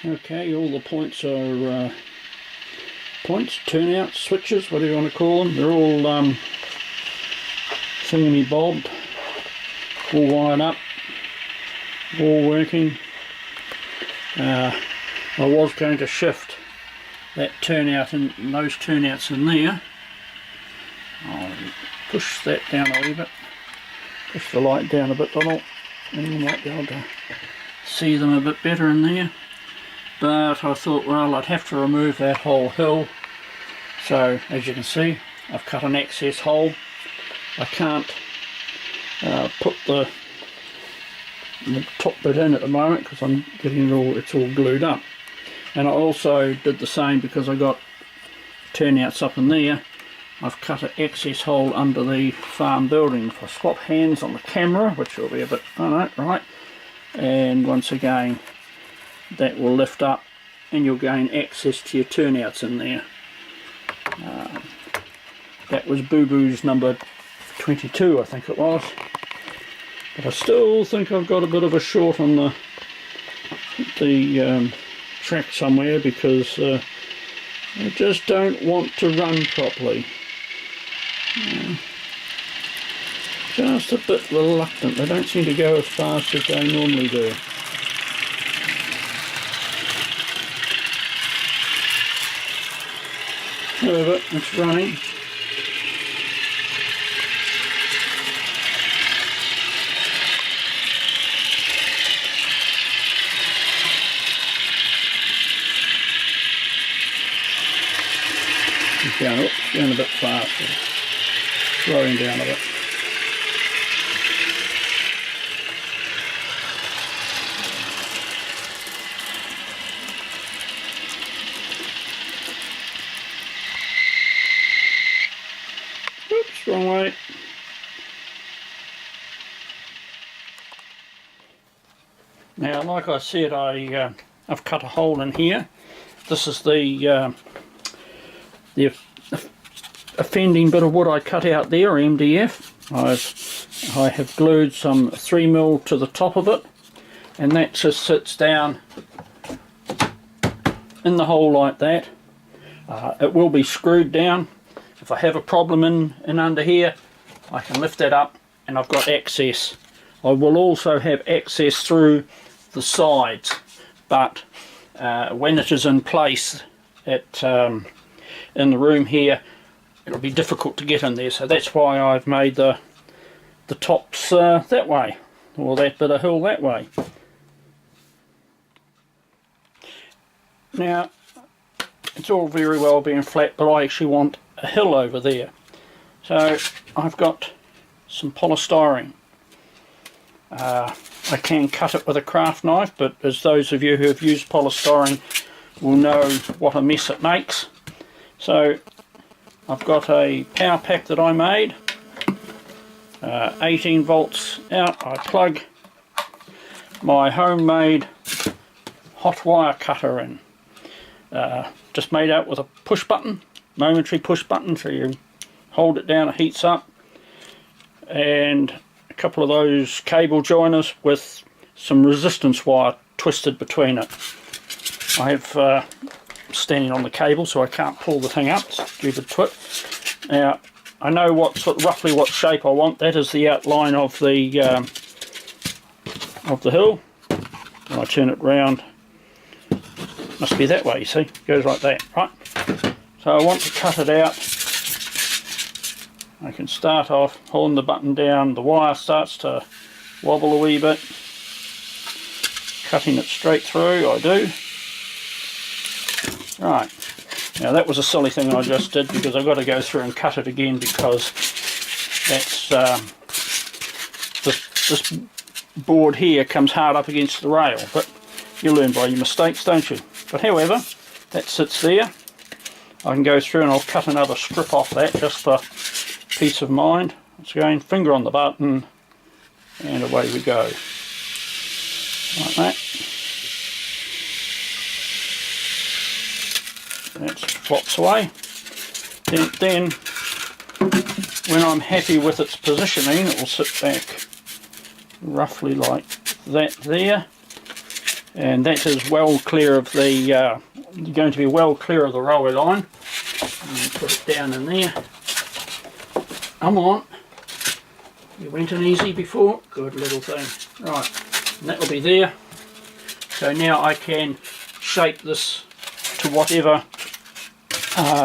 Okay, all the points are turnouts, switches, whatever you want to call them. They're all thingamy-bobbed, all wired up, all working. I was going to shift that turnout and those turnouts in there. I'll push that down a wee bit, push the light down a bit little, and you might be able to see them a bit better in there. But I thought, well, I'd have to remove that whole hill, so as you can see I've cut an access hole. I can't put the top bit in at the moment because I'm getting it's all glued up. And I also did the same because I got turnouts up in there. I've cut an access hole under the farm building. If I swap hands on the camera, which will be a bit, right, and once again that will lift up and you'll gain access to your turnouts in there. That was Boo Boo's number 22, I think it was. But I still think I've got a bit of a short on the track somewhere because I just don't want to run properly. Just a bit reluctant. They don't seem to go as fast as they normally do. However, it's running. It's going a bit faster. Slowing down a bit. Oops, wrong way. Now, like I said, I've cut a hole in here. This is the offending bit of wood I cut out there, MDF. I have glued some 3mm to the top of it, and that just sits down in the hole like that. It will be screwed down. If I have a problem in under here, I can lift that up and I've got access. I will also have access through the sides, but when it is in place in the room here, it'll be difficult to get in there, so that's why I've made the tops that way, or that bit of hill that way. Now, it's all very well being flat, but I actually want a hill over there. So I've got some polystyrene. I can cut it with a craft knife, but as those of you who have used polystyrene will know what a mess it makes. So I've got a power pack that I made, 18 volts out. I plug my homemade hot wire cutter in, just made out with a push button, momentary push button, so you hold it down, it heats up, and a couple of those cable joiners with some resistance wire twisted between it. I have standing on the cable, so I can't pull the thing up. Stupid twit. Now I know roughly what shape I want. That is the outline of the hill. When I turn it round, must be that way. You see, it goes like that, right? So I want to cut it out. I can start off holding the button down. The wire starts to wobble a wee bit. Cutting it straight through, I do. Right, now that was a silly thing I just did because I've got to go through and cut it again because that's this board here comes hard up against the rail, but you learn by your mistakes, don't you? But however, that sits there. I can go through and I'll cut another strip off that just for peace of mind. Once again, finger on the button and away we go. Like that. That flops away. Then when I'm happy with its positioning, it will sit back roughly like that there, and that is well clear of the, you're going to be well clear of the railway line. And put it down in there. Come on. You went in easy before. Good little thing. Right, and that will be there. So now I can shape this to whatever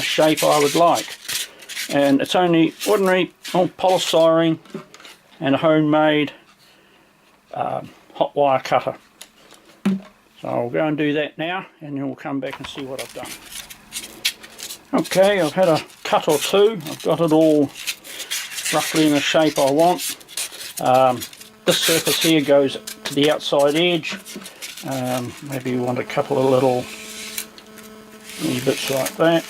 shape I would like. And it's only ordinary old polystyrene and a homemade hot wire cutter. So I'll go and do that now, and then we'll come back and see what I've done. Okay, I've had a cut or two. I've got it all roughly in the shape I want. This surface here goes to the outside edge. Maybe you want a couple of little bits like that.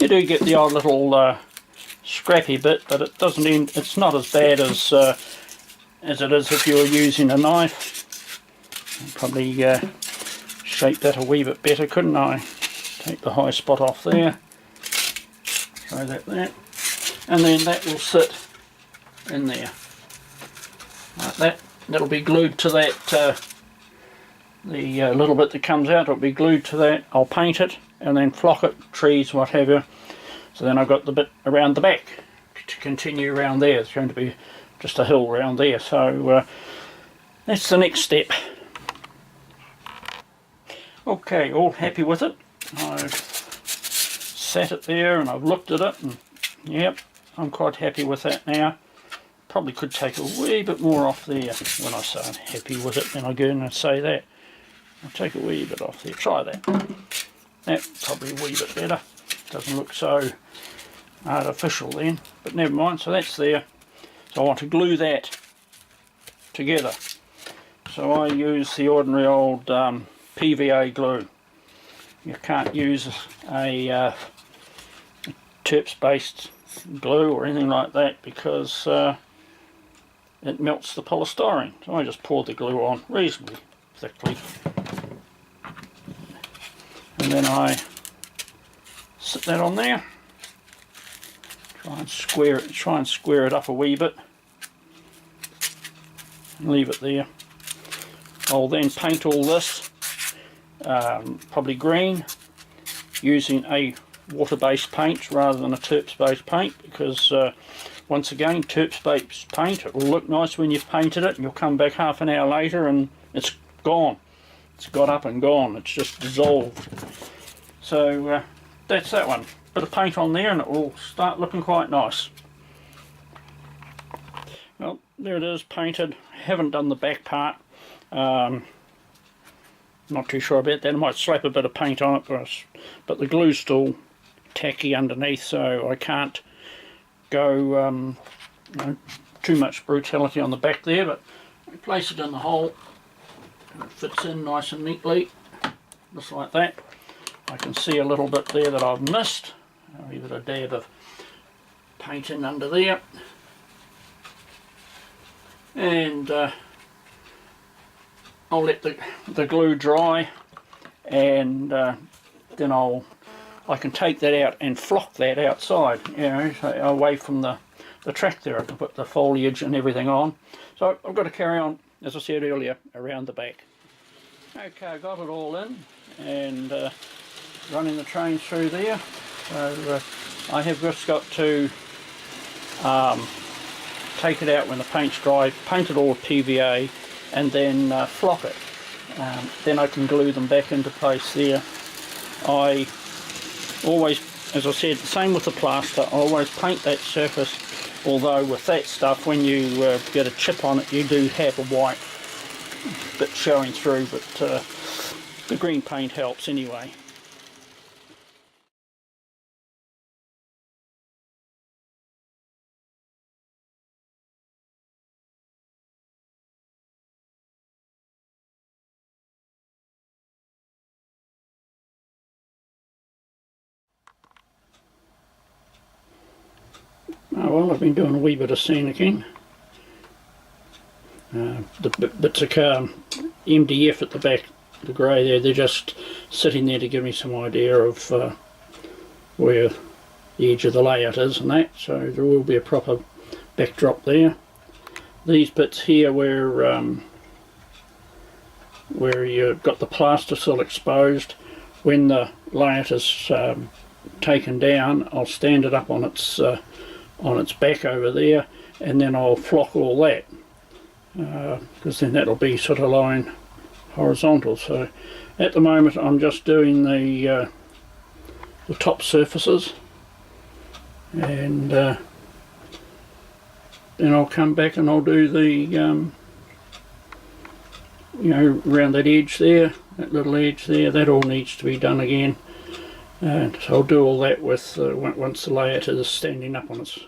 You do get the odd little scrappy bit, but it doesn't end. It's not as bad as it is if you're using a knife. I'd probably shape that a wee bit better, couldn't I? Take the high spot off there. Throw that there, and then that will sit in there like that. That'll be glued to that. The little bit that comes out will be glued to that. I'll paint it and then flock it, trees, what have you. So then I've got the bit around the back to continue around there. It's going to be just a hill around there. So that's the next step. Okay, all happy with it. I've sat it there and I've looked at it, and yep, I'm quite happy with that now. Probably could take a wee bit more off there. When I say I'm happy with it, then I go in and say that. I'll take a wee bit off there. Try that. That's probably a wee bit better. Doesn't look so artificial then, but never mind. So that's there. So I want to glue that together. So I use the ordinary old PVA glue. You can't use a terps based glue or anything like that because it melts the polystyrene. So I just pour the glue on reasonably thickly, and then I sit that on there. Try and square it up a wee bit, and leave it there. I'll then paint all this probably green, using a water-based paint rather than a terps-based paint, because once again, terps-based paint, it will look nice when you've painted it, and you'll come back half an hour later and it's gone. It's got up and gone. It's just dissolved. So that's that one. Bit of paint on there and it will start looking quite nice. Well, there it is, painted. Haven't done the back part. Not too sure about that. I might slap a bit of paint on it, but the glue's still tacky underneath, so I can't go you know, too much brutality on the back there. But I place it in the hole and it fits in nice and neatly, just like that. I can see a little bit there that I've missed. I'll give it a dab of paint in under there, and I'll let the glue dry, and then I can take that out and flock that outside, you know, so away from the track there. I can put the foliage and everything on. So I've got to carry on, as I said earlier, around the back. Okay, I got it all in, and running the train through there. So I have just got to take it out when the paint's dry, paint it all with PVA, and then flock it. Then I can glue them back into place there. I always, as I said, same with the plaster, I always paint that surface, although with that stuff, when you get a chip on it, you do have a white bit showing through, but the green paint helps anyway. Oh, well, I've been doing a wee bit of scenicing. The bits of MDF at the back, the grey there, they're just sitting there to give me some idea of where the edge of the layout is and that, so there will be a proper backdrop there. these bits here where you've got the plaster still exposed, when the layout is taken down, I'll stand it up on its back over there, and then I'll flock all that, because then that'll be sort of lying horizontal. So at the moment I'm just doing the top surfaces, and then I'll come back and I'll do the you know, around that edge there, that little edge there, that all needs to be done again. And so I'll do all that with once the layout is standing up on its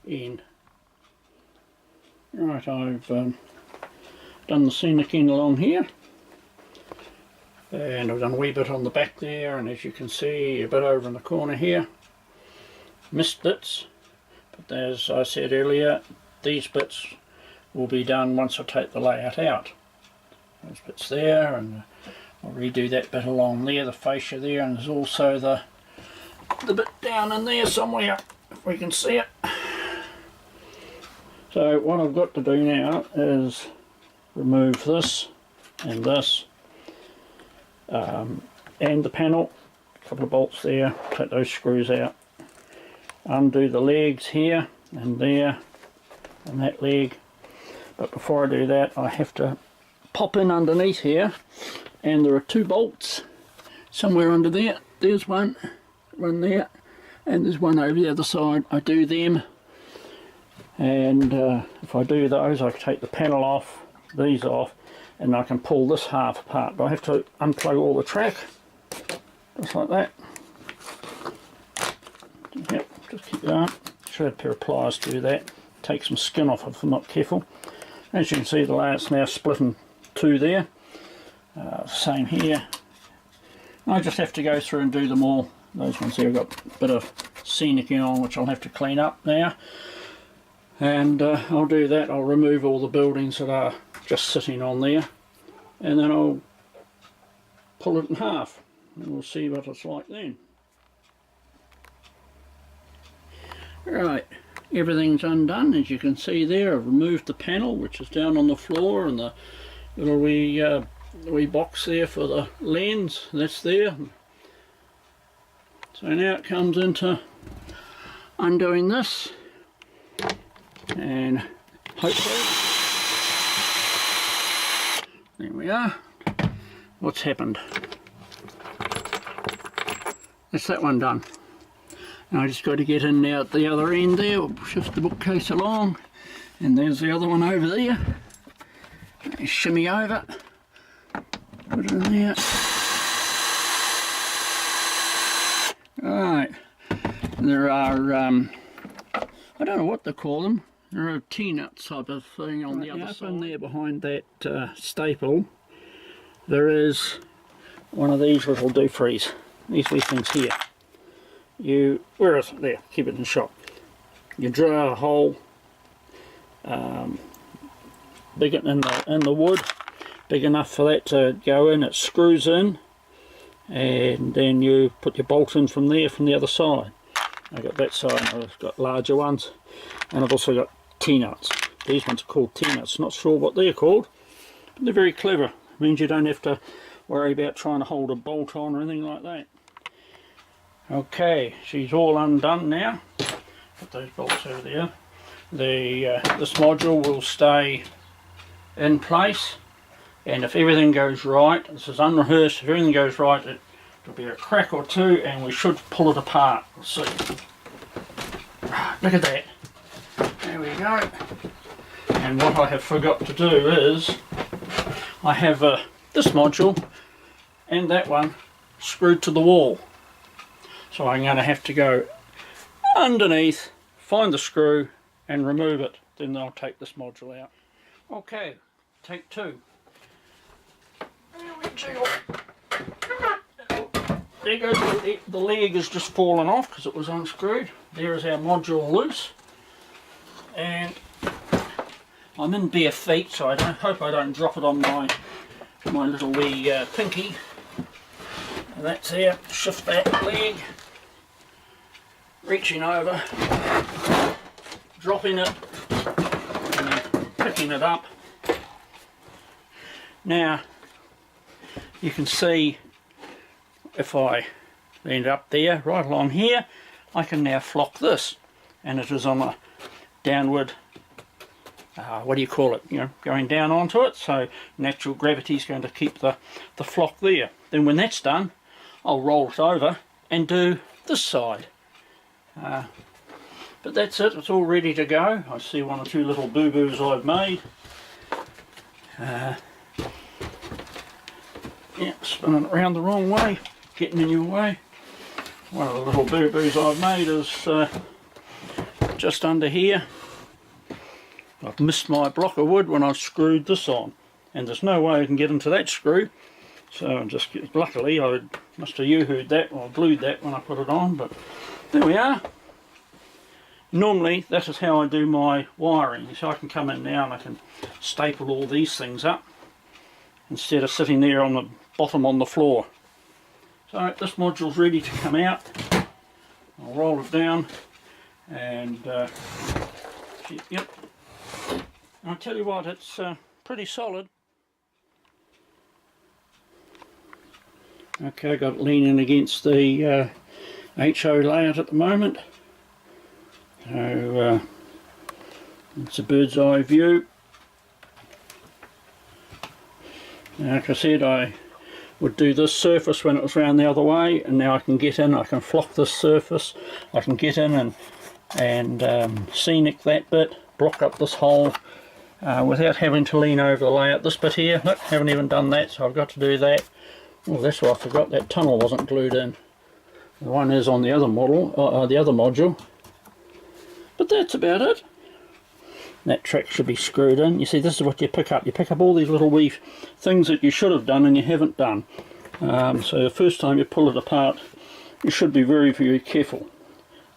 end. Right, I've done the scenic in along here, and I've done a wee bit on the back there, and as you can see a bit over in the corner here, missed bits, but as I said earlier, these bits will be done once I take the layout out. Those bits there, and I'll redo that bit along there, the fascia there, and there's also the bit down in there somewhere, if we can see it. So what I've got to do now is remove this and this, and the panel, a couple of bolts there, take those screws out, undo the legs here and there, and that leg. But before I do that, I have to pop in underneath here, and there are two bolts somewhere under there. There's one there, and there's one over the other side. I do them, and if I do those, I take the panel off, these off, and I can pull this half apart. But I have to unplug all the track, just like that. Yep, just keep going. Should have a pair of pliers to do that. Take some skin off if I'm not careful. As you can see, the layout's now split in two there. Same here. I just have to go through and do them all. Those ones here I've got a bit of scenic on, which I'll have to clean up now. And I'll do that. I'll remove all the buildings that are just sitting on there, and then I'll pull it in half, and we'll see what it's like then. Right, everything's undone, as you can see there. I've removed the panel, which is down on the floor, and the little wee box there for the lens, that's there. So now it comes into undoing this, and hopefully, there we are. What's happened? That's that one done. Now I just got to get in now at the other end there. We'll shift the bookcase along, and there's the other one over there. Shimmy over, put it in there. Right, there are I don't know what they call them. There are T-nuts type of thing on the other side. In there behind that staple, there is one of these little defrees. These wee things here. Where is it? There, keep it in shot. You drill a hole, big in the wood, big enough for that to go in. It screws in, and then you put your bolt in from there, from the other side. I've got that side, I've got larger ones, and I've also got T-nuts. These ones are called T-nuts. Not sure what they're called, but they're very clever. It means you don't have to worry about trying to hold a bolt on or anything like that. Okay, she's all undone now. Put those bolts over there. This module will stay in place, and if everything goes right, this is unrehearsed, if everything goes right, it'll be a crack or two, and we should pull it apart. Let's see. Look at that. There we go. And what I have forgot to do is, I have this module and that one screwed to the wall. So I'm going to have to go underneath, find the screw and remove it. Then I'll take this module out. Okay, take two. There we go. There goes the leg has just fallen off because it was unscrewed. There is our module loose. And I'm in bare feet, so I hope I don't drop it on my little wee pinky. And that's there. Shift that leg. Reaching over, dropping it, and then picking it up. Now you can see if I end up there, right along here, I can now flock this, and it is on a downward, what do you call it, going down onto it, so natural gravity is going to keep the flock there. Then when that's done, I'll roll it over and do this side. But that's it, it's all ready to go. I see one or two little boo-boos I've made. Yeah, spinning it around the wrong way, getting in your way. One of the little boo-boos I've made is just under here. I've missed my block of wood when I screwed this on, and there's no way I can get into that screw. So I'm just, luckily I must have yoo-hooed that or glued that when I put it on, but there we are. Normally that is how I do my wiring, so I can come in now and I can staple all these things up instead of sitting there on the bottom on the floor. So this module's ready to come out. I'll roll it down and yep, I'll tell you what, it's pretty solid. Okay, got it leaning against the HO layout at the moment. So it's a bird's eye view. Like I said, I would do this surface when it was round the other way, and now I can get in, I can flock this surface, I can get in and scenic that bit, block up this hole without having to lean over the layout. This bit here, look, haven't even done that, so I've got to do that. Oh, that's why I forgot that tunnel wasn't glued in. The one is on the other model, the other module. But that's about it. That track should be screwed in. You see, this is what you pick up. You pick up all these little wee things that you should have done and you haven't done. So the first time you pull it apart, you should be very, very careful.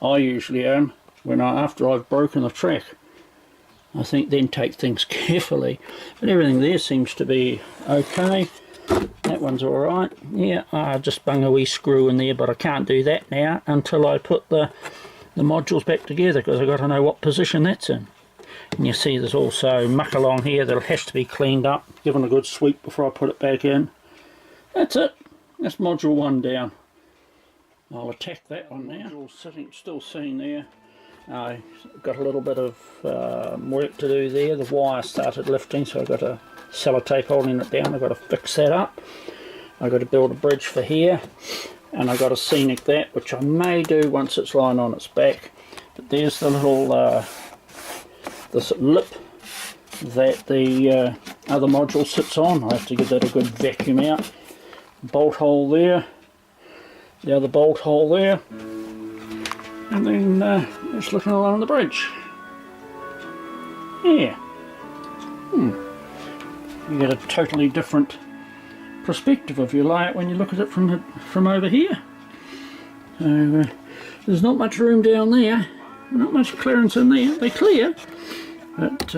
I usually am after I've broken the track. I think then take things carefully. But everything there seems to be okay. That one's alright. Yeah, I just bung a wee screw in there, but I can't do that now until I put the modules back together, because I've got to know what position that's in. And you see there's also muck along here that has to be cleaned up, given a good sweep before I put it back in. That's it. That's module 1 down. I'll attack that one now. Module's still sitting there. I've got a little bit of work to do there. The wire started lifting, so I've got a sellotape holding it down. I've got to fix that up. I've got to build a bridge for here, and I've got to scenic that, which I may do once it's lying on its back. But there's the little this lip that the other module sits on. I have to give that a good vacuum out. Bolt hole there, the other bolt hole there, and then just looking along the bridge. Yeah. You get a totally different perspective of your layout when you look at it from over here. So there's not much room down there, not much clearance in there. They're clear, but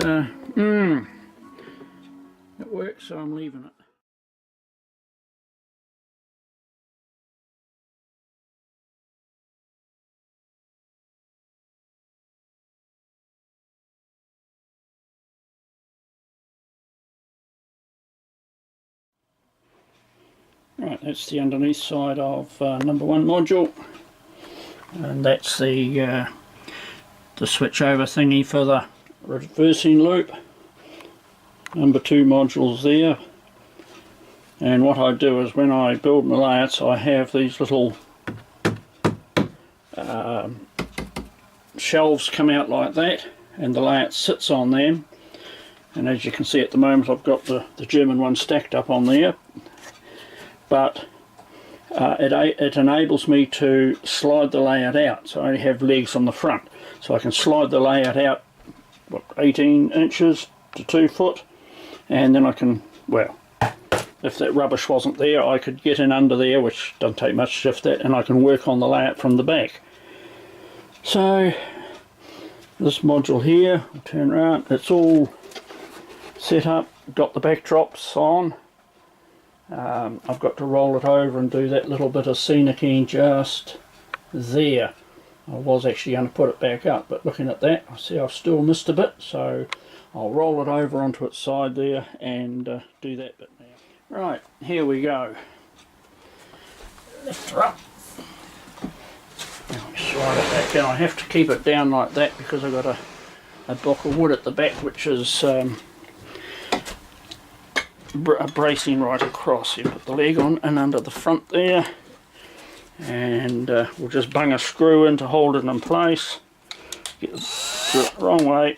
it works, so I'm leaving it. Right, that's the underneath side of number 1 module, and that's the switch over thingy for the reversing loop. Number 2 modules there, and what I do is when I build my layouts, I have these little shelves come out like that, and the layout sits on them. And as you can see at the moment, I've got the German one stacked up on there. But it enables me to slide the layout out, so I only have legs on the front, so I can slide the layout out, what, 18 inches to 2 foot, and then I can, well, if that rubbish wasn't there, I could get in under there, which doesn't take much to shift that, and I can work on the layout from the back. So this module here, I'll turn around, it's all set up, got the backdrops on. I've got to roll it over and do that little bit of scenicking just there. I was actually going to put it back up, but looking at that, I see I've still missed a bit, so I'll roll it over onto its side there and do that bit now. Right, here we go. Lift her up. Now slide it back down. I have to keep it down like that because I've got a block of wood at the back which is bracing right across. You put the leg on and under the front there, and we'll just bung a screw in to hold it in place. Do it the wrong way.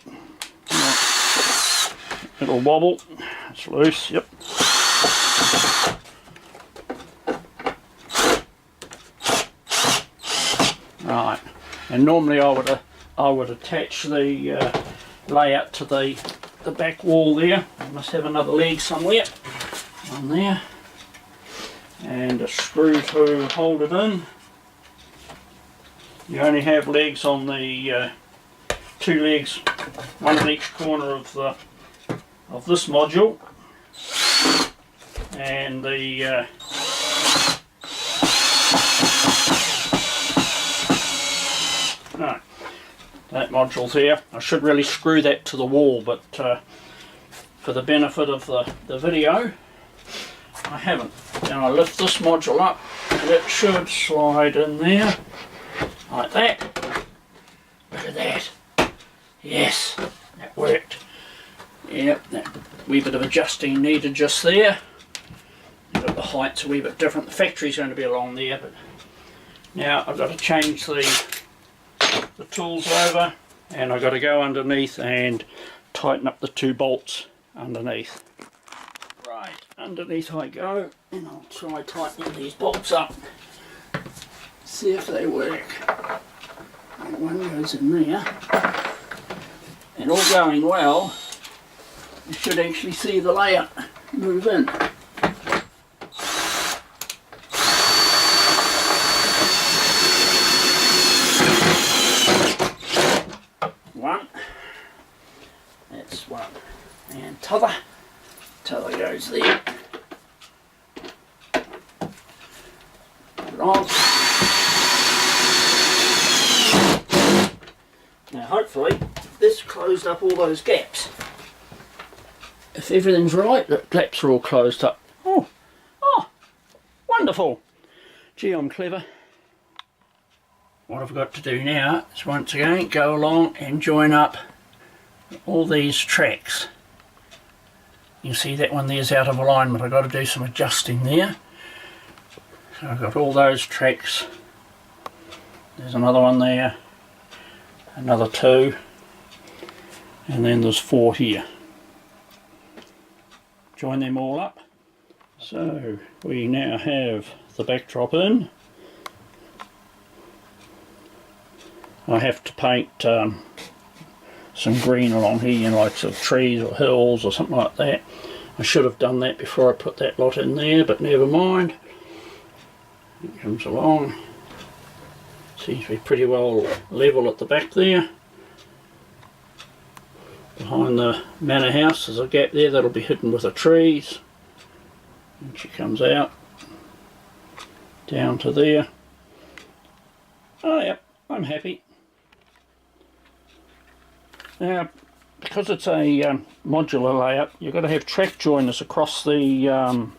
It'll wobble. It's loose. Yep. Right. And normally I would attach the layout to the back wall there. I must have another leg somewhere on there, and a screw to hold it in. You only have legs on the 2 legs, one in each corner of this module, and the no, that module's here. I should really screw that to the wall, but for the benefit of the video, I haven't. Now I lift this module up and it should slide in there like that. Look at that. Yes, that worked. Yep, that wee bit of adjusting needed just there. But the height's a wee bit different. The factory's going to be along there, but now I've got to change the tools over, and I've got to go underneath and tighten up the 2 bolts underneath. Right, underneath I go, and I'll try tightening these bolts up. See if they work. And one goes in there, and all going well, you should actually see the layout move in. One, that's one, and t'other goes there. Put it on. Now hopefully this closed up all those gaps. If everything's right, the gaps are all closed up. Oh, wonderful. Gee, I'm clever. What I've got to do now is once again go along and join up all these tracks. You see that one there's out of alignment. I've got to do some adjusting there. So I've got all those tracks. There's another one there, another 2, and then there's 4 here. Join them all up. So we now have the backdrop in. I have to paint some green along here, you know, like some trees or hills or something like that. I should have done that before I put that lot in there, but never mind. It comes along. Seems to be pretty well level at the back there. Behind the manor house there's a gap there that'll be hidden with the trees. And she comes out down to there. Oh yep, I'm happy. Now, because it's a modular layout, you've got to have track joiners across the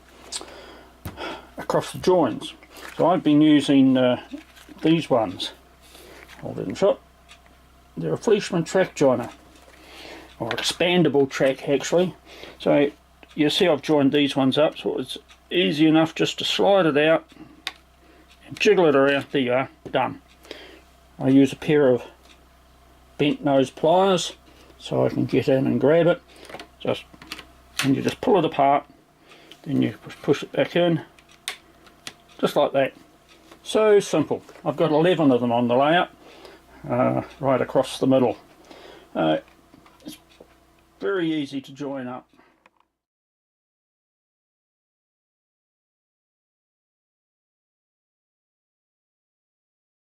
joins. So I've been using these ones. Hold it in shot. They're a Fleishman track joiner, or expandable track actually. So you see I've joined these ones up, so it's easy enough just to slide it out and jiggle it around. There you are, done. I use a pair of bent nose pliers so I can get in and grab it. And you just pull it apart, then you push it back in, just like that. So simple. I've got 11 of them on the layout, right across the middle. It's very easy to join up.